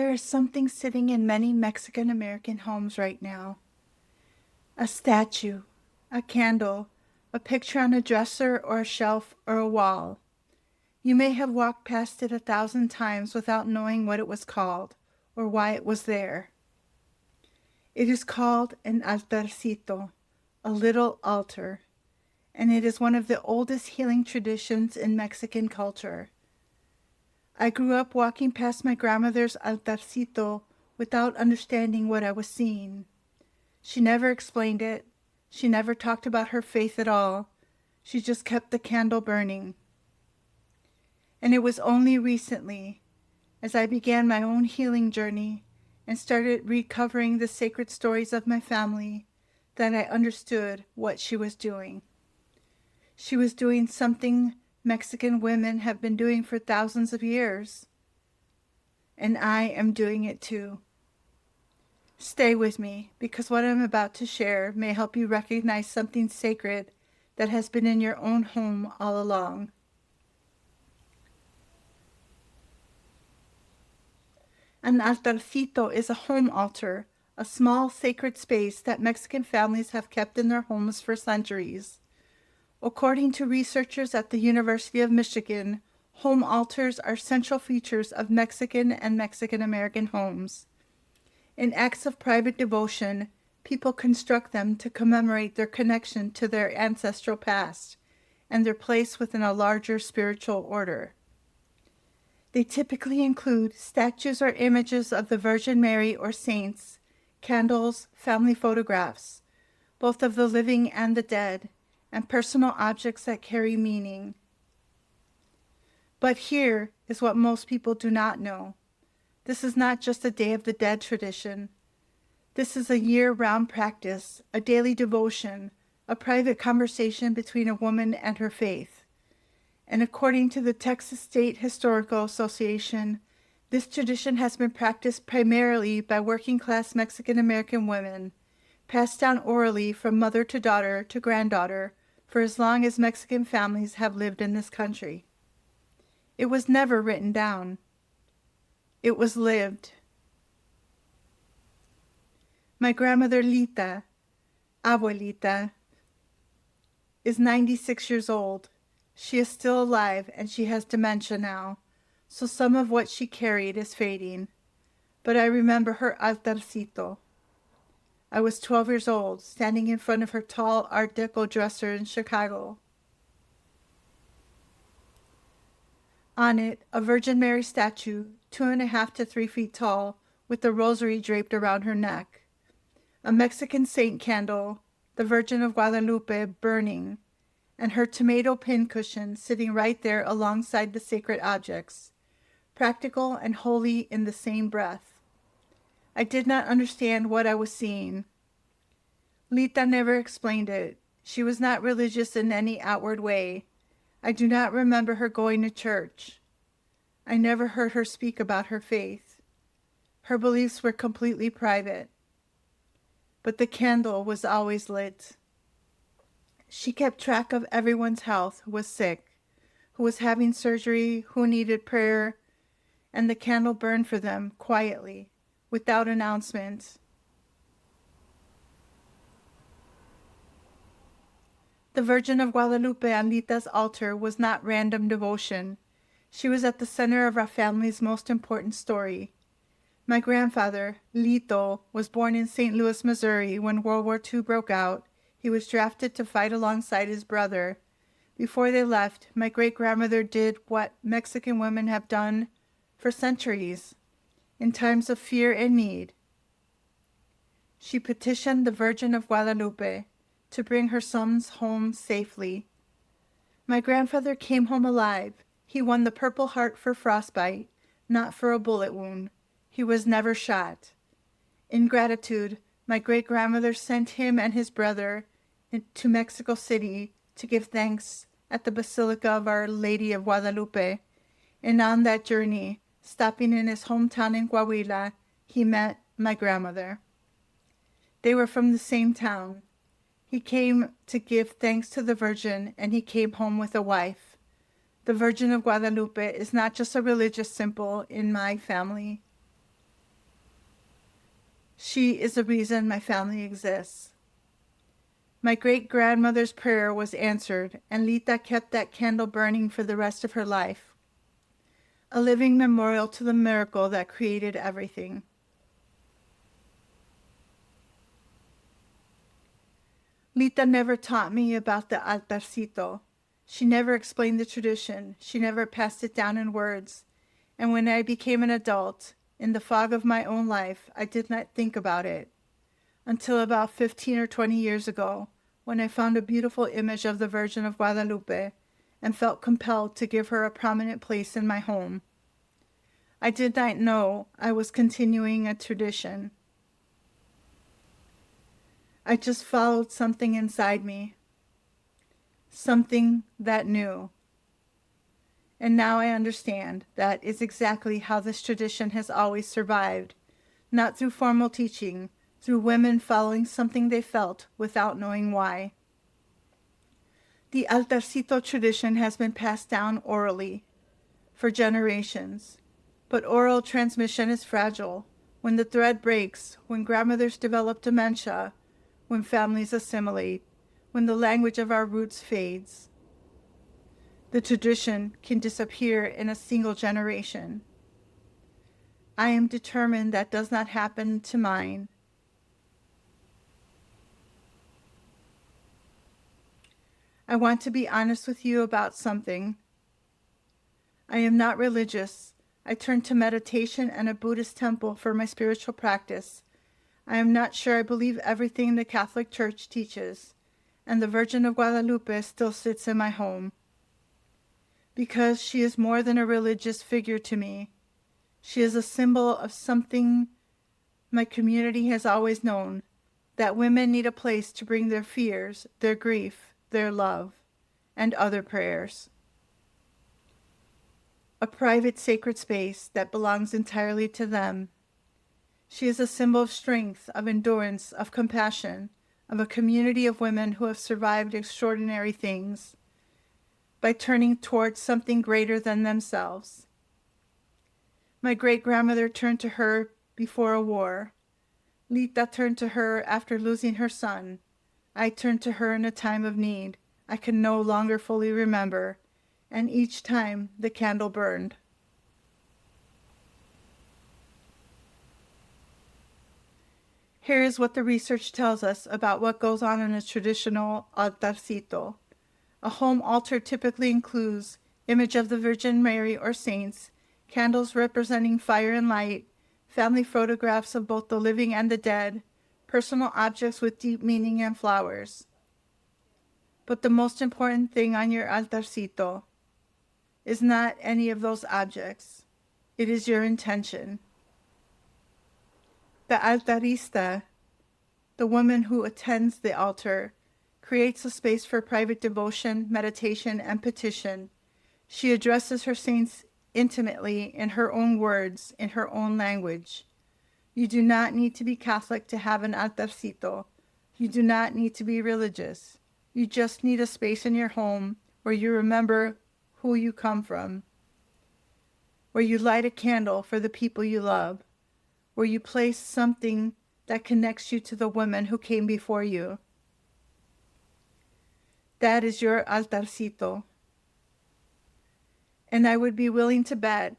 There is something sitting in many Mexican American homes right now. A statue, a candle, a picture on a dresser or a shelf or a wall. You may have walked past it 1,000 times without knowing what it was called or why it was there. It is called an altarcito, a little altar, and it is one of the oldest healing traditions in Mexican culture. I grew up walking past my grandmother's altarcito without understanding what I was seeing. She never explained it. She never talked about her faith at all. She just kept the candle burning. And it was only recently, as I began my own healing journey and started recovering the sacred stories of my family, that I understood what she was doing. She was doing something Mexican women have been doing for thousands of years. And I am doing it too. Stay with me, because what I'm about to share may help you recognize something sacred that has been in your own home all along. An altarcito is a home altar, a small sacred space that Mexican families have kept in their homes for centuries. According to researchers at the University of Michigan, home altars are central features of Mexican and Mexican American homes. In acts of private devotion, people construct them to commemorate their connection to their ancestral past and their place within a larger spiritual order. They typically include statues or images of the Virgin Mary or saints, candles, family photographs, both of the living and the dead, and personal objects that carry meaning. But here is what most people do not know. This is not just a Day of the Dead tradition. This is a year-round practice, a daily devotion, a private conversation between a woman and her faith. And according to the Texas State Historical Association, this tradition has been practiced primarily by working-class Mexican American women, passed down orally from mother to daughter to granddaughter for as long as Mexican families have lived in this country. It was never written down. It was lived. My grandmother Lita, abuelita, is 96 years old. She is still alive and she has dementia now, so some of what she carried is fading. But I remember her altarcito. I was 12 years old, standing in front of her tall Art Deco dresser in Chicago. On it, a Virgin Mary statue, 2.5 to 3 feet tall, with the rosary draped around her neck. A Mexican saint candle, the Virgin of Guadalupe, burning, and her tomato pincushion sitting right there alongside the sacred objects, practical and holy in the same breath. I did not understand what I was seeing. Lita never explained it. She was not religious in any outward way. I do not remember her going to church. I never heard her speak about her faith. Her beliefs were completely private. But the candle was always lit. She kept track of everyone's health who was sick, who was having surgery, who needed prayer, and the candle burned for them quietly, without announcement. The Virgin of Guadalupe on Lita's altar was not random devotion. She was at the center of our family's most important story. My grandfather, Lito, was born in St. Louis, Missouri when World War II broke out. He was drafted to fight alongside his brother. Before they left, my great-grandmother did what Mexican women have done for centuries. In times of fear and need, she petitioned the Virgin of Guadalupe to bring her sons home safely. My grandfather came home alive. He won the Purple Heart for frostbite, not for a bullet wound. He was never shot. In gratitude, my great-grandmother sent him and his brother to Mexico City to give thanks at the Basilica of Our Lady of Guadalupe, and on that journey, stopping in his hometown in Coahuila, he met my grandmother. They were from the same town. He came to give thanks to the Virgin, and he came home with a wife. The Virgin of Guadalupe is not just a religious symbol in my family. She is the reason my family exists. My great-grandmother's prayer was answered, and Lita kept that candle burning for the rest of her life, a living memorial to the miracle that created everything. Lita never taught me about the Altarcito. She never explained the tradition. She never passed it down in words. And when I became an adult, in the fog of my own life, I did not think about it until about 15 or 20 years ago, when I found a beautiful image of the Virgin of Guadalupe and felt compelled to give her a prominent place in my home. I did not know I was continuing a tradition. I just followed something inside me, something that knew. And now I understand that is exactly how this tradition has always survived, not through formal teaching, through women following something they felt without knowing why. The Altarcito tradition has been passed down orally for generations, but oral transmission is fragile. When the thread breaks, when grandmothers develop dementia, when families assimilate, when the language of our roots fades, the tradition can disappear in a single generation. I am determined that does not happen to mine. I want to be honest with you about something. I am not religious. I turn to meditation and a Buddhist temple for my spiritual practice. I am not sure I believe everything the Catholic Church teaches, and the Virgin of Guadalupe still sits in my home. Because she is more than a religious figure to me. She is a symbol of something my community has always known, that women need a place to bring their fears, their grief, their love, and other prayers. A private sacred space that belongs entirely to them. She is a symbol of strength, of endurance, of compassion, of a community of women who have survived extraordinary things by turning towards something greater than themselves. My great-grandmother turned to her before a war. Lita turned to her after losing her son. I turned to her in a time of need I can no longer fully remember, and each time the candle burned. Here is what the research tells us about what goes on in a traditional altarcito. A home altar typically includes image of the Virgin Mary or saints, candles representing fire and light, family photographs of both the living and the dead, personal objects with deep meaning, and flowers. But the most important thing on your altarcito is not any of those objects. It is your intention. The altarista, the woman who attends the altar, creates a space for private devotion, meditation, and petition. She addresses her saints intimately in her own words, in her own language. You do not need to be Catholic to have an altarcito. You do not need to be religious. You just need a space in your home where you remember who you come from, where you light a candle for the people you love, where you place something that connects you to the women who came before you. That is your altarcito. And I would be willing to bet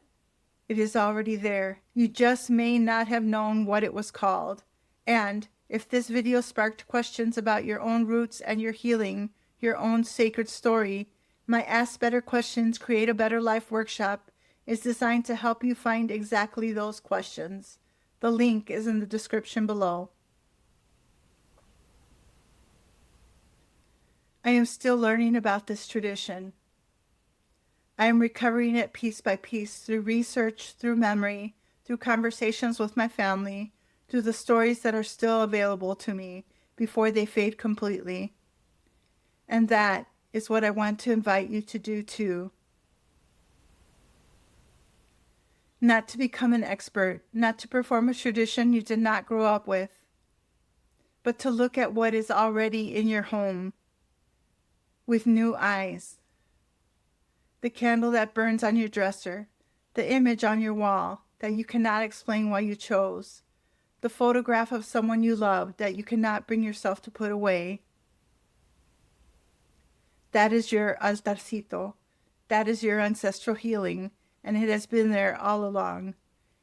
it is already there. You just may not have known what it was called. And if this video sparked questions about your own roots and your healing, your own sacred story, my Ask Better Questions, Create a Better Life workshop is designed to help you find exactly those questions. The link is in the description below. I am still learning about this tradition. I am recovering it piece by piece through research, through memory, through conversations with my family, through the stories that are still available to me before they fade completely. And that is what I want to invite you to do too. Not to become an expert, not to perform a tradition you did not grow up with, but to look at what is already in your home with new eyes. The candle that burns on your dresser, the image on your wall that you cannot explain why you chose, the photograph of someone you love that you cannot bring yourself to put away. That is your Altarcito. That is your ancestral healing, and it has been there all along.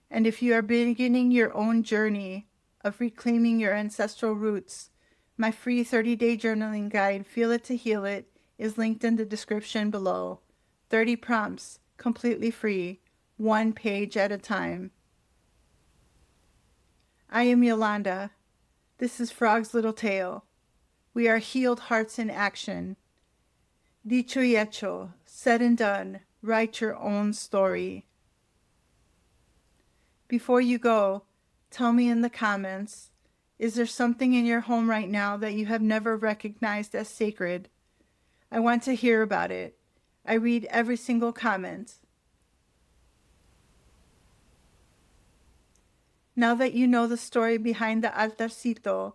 And if you are beginning your own journey of reclaiming your ancestral roots, my free 30-day journaling guide, Feel It to Heal It, is linked in the description below. 30 prompts, completely free, one page at a time. I am Yolanda. This is Frog's Little Tale. We are healed hearts in action. Dicho y hecho, said and done, write your own story. Before you go, tell me in the comments, is there something in your home right now that you have never recognized as sacred? I want to hear about it. I read every single comment. Now that you know the story behind the Altarcito,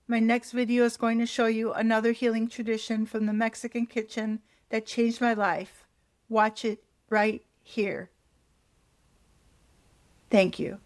my next video is going to show you another healing tradition from the Mexican kitchen that changed my life. Watch it right here. Thank you.